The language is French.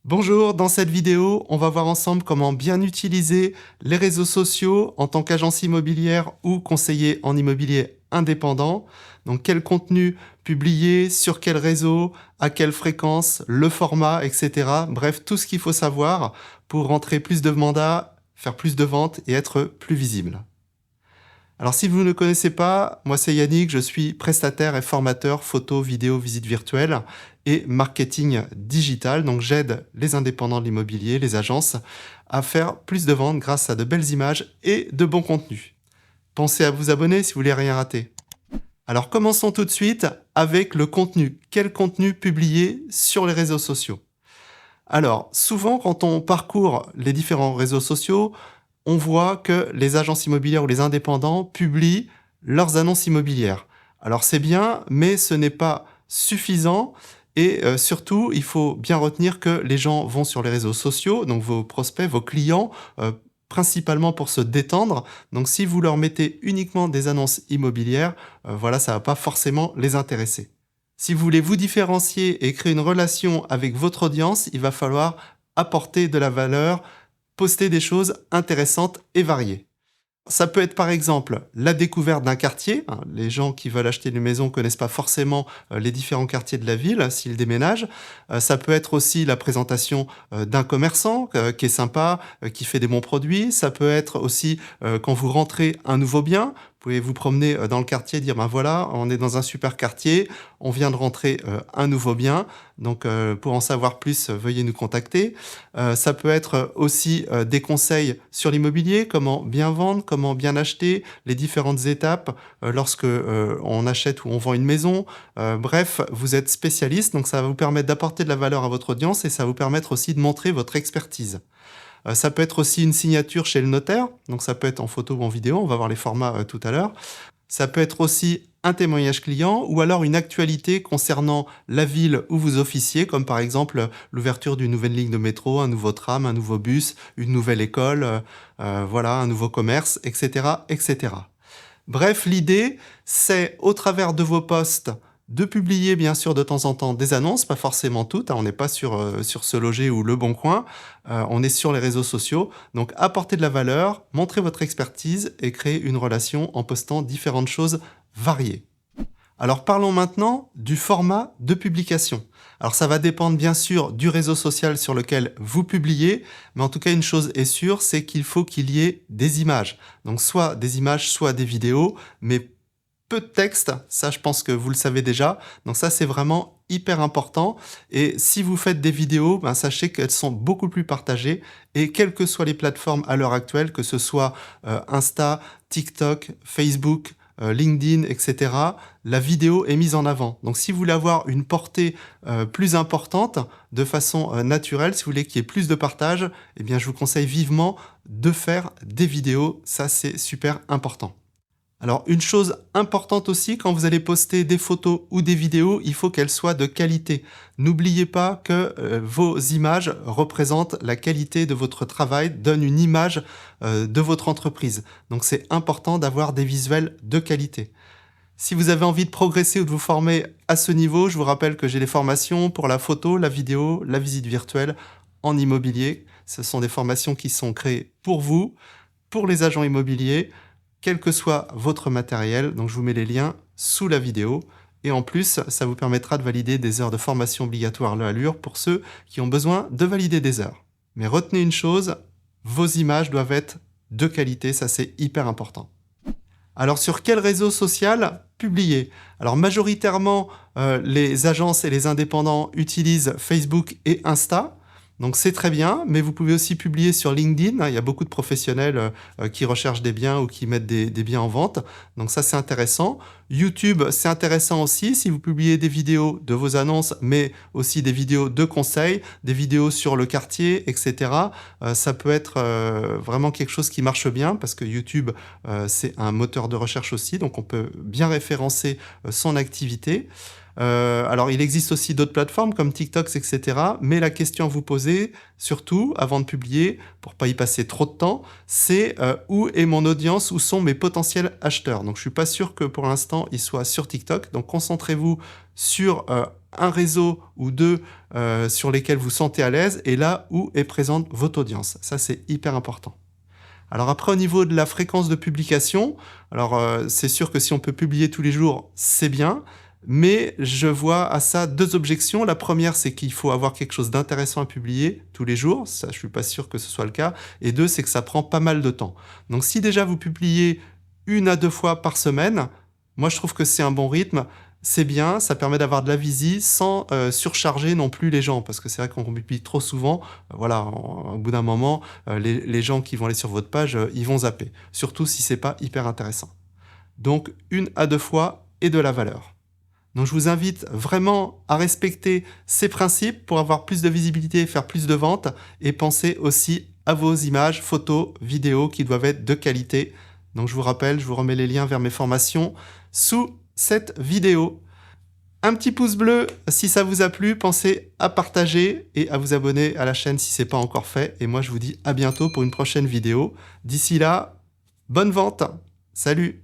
Bonjour, dans cette vidéo, on va voir ensemble comment bien utiliser les réseaux sociaux en tant qu'agence immobilière ou conseiller en immobilier indépendant. Donc quel contenu publier, sur quel réseau, à quelle fréquence, le format, etc. Bref, tout ce qu'il faut savoir pour rentrer plus de mandats, faire plus de ventes et être plus visible. Alors si vous ne me connaissez pas, moi c'est Yannick, je suis prestataire et formateur photo, vidéo, visite virtuelle et marketing digital. Donc j'aide les indépendants de l'immobilier, les agences, à faire plus de ventes grâce à de belles images et de bons contenus. Pensez à vous abonner si vous voulez rien rater. Alors commençons tout de suite avec le contenu. Quel contenu publier sur les réseaux sociaux? Alors souvent quand on parcourt les différents réseaux sociaux, on voit que les agences immobilières ou les indépendants publient leurs annonces immobilières. Alors c'est bien, mais ce n'est pas suffisant et surtout, il faut bien retenir que les gens vont sur les réseaux sociaux, donc vos prospects, vos clients, principalement pour se détendre. Donc si vous leur mettez uniquement des annonces immobilières, voilà, ça va pas forcément les intéresser. Si vous voulez vous différencier et créer une relation avec votre audience, il va falloir apporter de la valeur, poster des choses intéressantes et variées. Ça peut être par exemple la découverte d'un quartier. Les gens qui veulent acheter une maison ne connaissent pas forcément les différents quartiers de la ville s'ils déménagent. Ça peut être aussi la présentation d'un commerçant qui est sympa, qui fait des bons produits. Ça peut être aussi quand vous rentrez un nouveau bien. Vous pouvez vous promener dans le quartier et dire ben voilà, on est dans un super quartier, on vient de rentrer un nouveau bien. Donc pour en savoir plus, veuillez nous contacter. Ça peut être aussi des conseils sur l'immobilier, comment bien vendre, comment bien acheter, les différentes étapes lorsque on achète ou on vend une maison. Bref, vous êtes spécialiste, donc ça va vous permettre d'apporter de la valeur à votre audience et ça va vous permettre aussi de montrer votre expertise. Ça peut être aussi une signature chez le notaire, donc ça peut être en photo ou en vidéo, on va voir les formats tout à l'heure. Ça peut être aussi un témoignage client ou alors une actualité concernant la ville où vous officiez, comme par exemple l'ouverture d'une nouvelle ligne de métro, un nouveau tram, un nouveau bus, une nouvelle école, voilà, un nouveau commerce, etc., etc. Bref, l'idée, c'est au travers de vos posts de publier bien sûr de temps en temps des annonces, pas forcément toutes, on n'est pas sur Se Loger ou Le Bon Coin, on est sur les réseaux sociaux. Donc apporter de la valeur, montrer votre expertise et créer une relation en postant différentes choses variées. Alors parlons maintenant du format de publication. Alors ça va dépendre bien sûr du réseau social sur lequel vous publiez, mais en tout cas une chose est sûre, c'est qu'il faut qu'il y ait des images. Donc soit des images, soit des vidéos, mais peu de texte, ça je pense que vous le savez déjà. Donc ça c'est vraiment hyper important. Et si vous faites des vidéos, ben, sachez qu'elles sont beaucoup plus partagées. Et quelles que soient les plateformes à l'heure actuelle, que ce soit Insta, TikTok, Facebook, LinkedIn, etc., la vidéo est mise en avant. Donc si vous voulez avoir une portée plus importante, de façon naturelle, si vous voulez qu'il y ait plus de partage, eh bien je vous conseille vivement de faire des vidéos. Ça c'est super important. Alors une chose importante aussi, quand vous allez poster des photos ou des vidéos, il faut qu'elles soient de qualité. N'oubliez pas que vos images représentent la qualité de votre travail, donnent une image de votre entreprise. Donc c'est important d'avoir des visuels de qualité. Si vous avez envie de progresser ou de vous former à ce niveau, je vous rappelle que j'ai les formations pour la photo, la vidéo, la visite virtuelle en immobilier. Ce sont des formations qui sont créées pour vous, pour les agents immobiliers, quel que soit votre matériel. Donc je vous mets les liens sous la vidéo. Et en plus, ça vous permettra de valider des heures de formation obligatoires à l'allure pour ceux qui ont besoin de valider des heures. Mais retenez une chose, vos images doivent être de qualité, ça c'est hyper important. Alors sur quel réseau social publier? Alors majoritairement, les agences et les indépendants utilisent Facebook et Insta. Donc c'est très bien, mais vous pouvez aussi publier sur LinkedIn. Il y a beaucoup de professionnels qui recherchent des biens ou qui mettent des biens en vente. Donc ça, c'est intéressant. YouTube, c'est intéressant aussi si vous publiez des vidéos de vos annonces, mais aussi des vidéos de conseils, des vidéos sur le quartier, etc. Ça peut être vraiment quelque chose qui marche bien parce que YouTube, c'est un moteur de recherche aussi. Donc on peut bien référencer son activité. Alors, il existe aussi d'autres plateformes comme TikTok, etc. Mais la question à vous poser, surtout avant de publier, pour pas y passer trop de temps, c'est où est mon audience, où sont mes potentiels acheteurs. Donc, je suis pas sûr que pour l'instant, ils soient sur TikTok. Donc, concentrez-vous sur un réseau ou deux sur lesquels vous sentez à l'aise et là où est présente votre audience. Ça, c'est hyper important. Alors après, au niveau de la fréquence de publication, alors c'est sûr que si on peut publier tous les jours, c'est bien, mais je vois à ça deux objections. La première, c'est qu'il faut avoir quelque chose d'intéressant à publier tous les jours. Ça, je suis pas sûr que ce soit le cas. Et deux, c'est que ça prend pas mal de temps. Donc si déjà vous publiez 1 à 2 fois par semaine, moi je trouve que c'est un bon rythme. C'est bien, ça permet d'avoir de la visie sans surcharger non plus les gens. Parce que c'est vrai qu'on publie trop souvent, voilà, au bout d'un moment, les gens qui vont aller sur votre page, ils vont zapper. Surtout si c'est pas hyper intéressant. Donc 1 à 2 fois et de la valeur. Donc je vous invite vraiment à respecter ces principes pour avoir plus de visibilité, faire plus de ventes et penser aussi à vos images, photos, vidéos qui doivent être de qualité. Donc je vous rappelle, je vous remets les liens vers mes formations sous cette vidéo. Un petit pouce bleu si ça vous a plu, pensez à partager et à vous abonner à la chaîne si ce n'est pas encore fait. Et moi je vous dis à bientôt pour une prochaine vidéo. D'ici là, bonne vente. Salut!